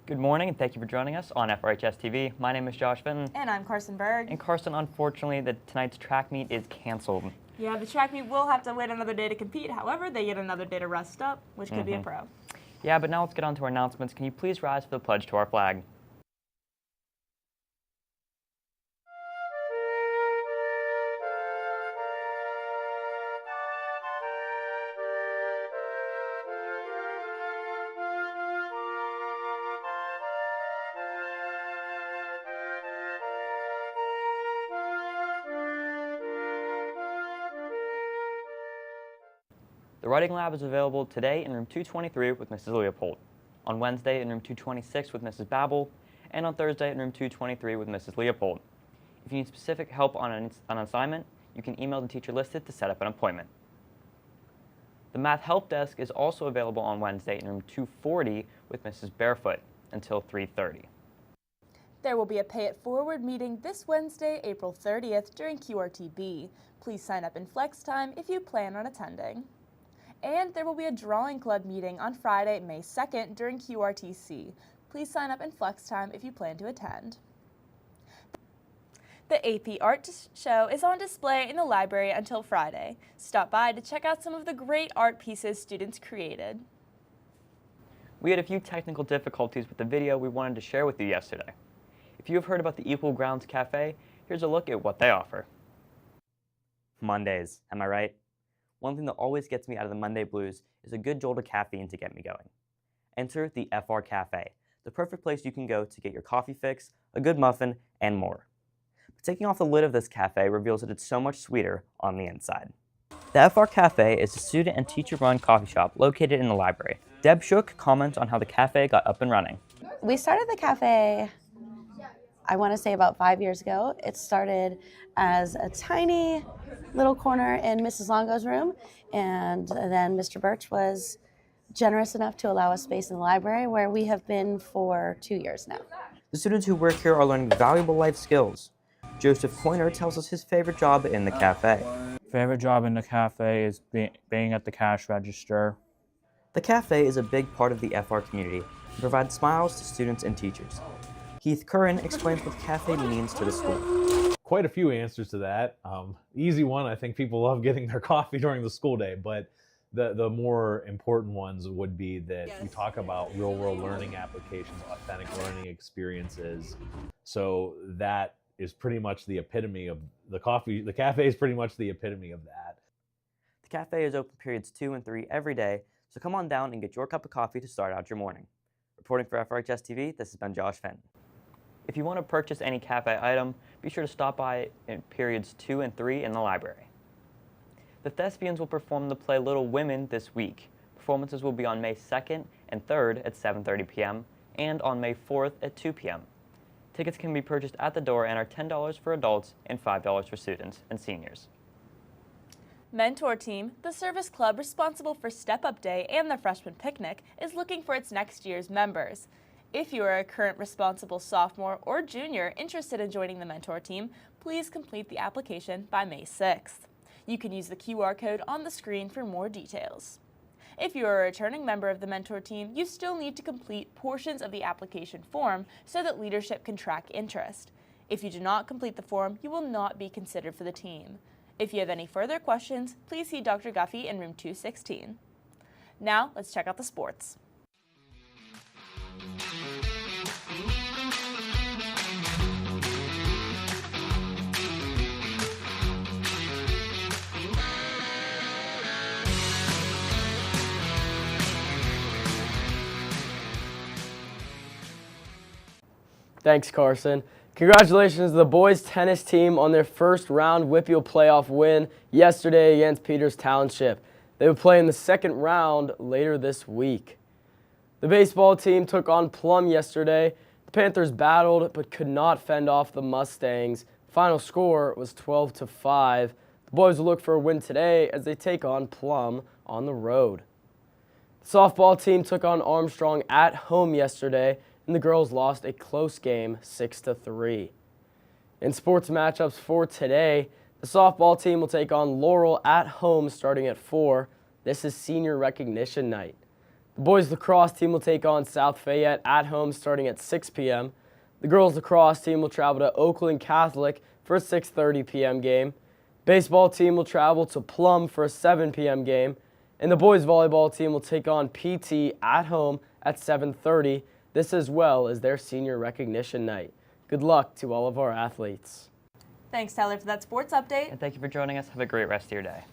Good morning and thank you for joining us on Frhstv. My name is Josh Fenton. And I'm Carson Berg. And Carson, unfortunately, tonight's track meet is canceled. Yeah, the track meet will have to wait another day to compete. However, they get another day to rest up, which could be a pro. Yeah, but now let's get on to our announcements. Can you please rise for the pledge to our flag? The writing lab is available today in room 223 with Mrs. Leopold, on Wednesday in room 226 with Mrs. Babel, and on Thursday in room 223 with Mrs. Leopold. If you need specific help on an assignment, you can email the teacher listed to set up an appointment. The math help desk is also available on Wednesday in room 240 with Mrs. Barefoot until 3:30. There will be a Pay It Forward meeting this Wednesday, April 30th during QRTB. Please sign up in flex time if you plan on attending. And there will be a drawing club meeting on Friday, May 2nd during QRTC. Please sign up in flex time if you plan to attend. The AP Art Show is on display in the library until Friday. Stop by to check out some of the great art pieces students created. We had a few technical difficulties with the video we wanted to share with you yesterday. If you have heard about the Equal Grounds Cafe, here's a look at what they offer. Mondays, am I right? One thing that always gets me out of the Monday blues is a good jolt of caffeine to get me going. Enter the FR Cafe, the perfect place you can go to get your coffee fix, a good muffin, and more. But taking off the lid of this cafe reveals that it's so much sweeter on the inside. The FR Cafe is a student and teacher-run coffee shop located in the library. Deb Shook comments on how the cafe got up and running. We started the cafe, I want to say about 5 years ago. It started as a tiny little corner in Mrs. Longo's room, and then Mr. Birch was generous enough to allow us space in the library, where we have been for 2 years now. The students who work here are learning valuable life skills. Joseph Coiner tells us his favorite job in the cafe. Favorite job in the cafe is being at the cash register. The cafe is a big part of the FR community and provides smiles to students and teachers. Heath Curran explains what the cafe means to the school. Quite a few answers to that. Easy one, I think people love getting their coffee during the school day, but the more important ones would be that we talk about real-world learning applications, authentic learning experiences. So that is pretty much the epitome of the coffee. The cafe is pretty much the epitome of that. The cafe is open periods 2 and 3 every day, so come on down and get your cup of coffee to start out your morning. Reporting for FRHS-TV, this has been Josh Fenton. If you want to purchase any cafe item, be sure to stop by in periods 2 and 3 in the library. The Thespians will perform the play Little Women this week. Performances will be on May 2nd and 3rd at 7:30 p.m. and on May 4th at 2 p.m. Tickets can be purchased at the door and are $10 for adults and $5 for students and seniors. Mentor Team, the service club responsible for Step Up Day and the Freshman Picnic, is looking for its next year's members. If you are a current responsible sophomore or junior interested in joining the Mentor Team, please complete the application by May 6th. You can use the QR code on the screen for more details. If you are a returning member of the Mentor Team, you still need to complete portions of the application form so that leadership can track interest. If you do not complete the form, you will not be considered for the team. If you have any further questions, please see Dr. Guffey in room 216. Now, let's check out the sports. Thanks, Carson. Congratulations to the boys tennis team on their first round WPIAL playoff win yesterday against Peters Township. They will play in the second round later this week. The baseball team took on Plum yesterday. The Panthers battled but could not fend off the Mustangs. Final score was 12-5. The boys will look for a win today as they take on Plum on the road. The softball team took on Armstrong at home yesterday, and the girls lost a close game 6-3. In sports matchups for today, the softball team will take on Laurel at home starting at 4. This is senior recognition night. The boys lacrosse team will take on South Fayette at home starting at 6 p.m. The girls lacrosse team will travel to Oakland Catholic for a 6:30 p.m. game. Baseball team will travel to Plum for a 7 p.m. game. And the boys volleyball team will take on PT at home at 7:30. This as well as their senior recognition night. Good luck to all of our athletes. Thanks, Tyler, for that sports update. And thank you for joining us. Have a great rest of your day.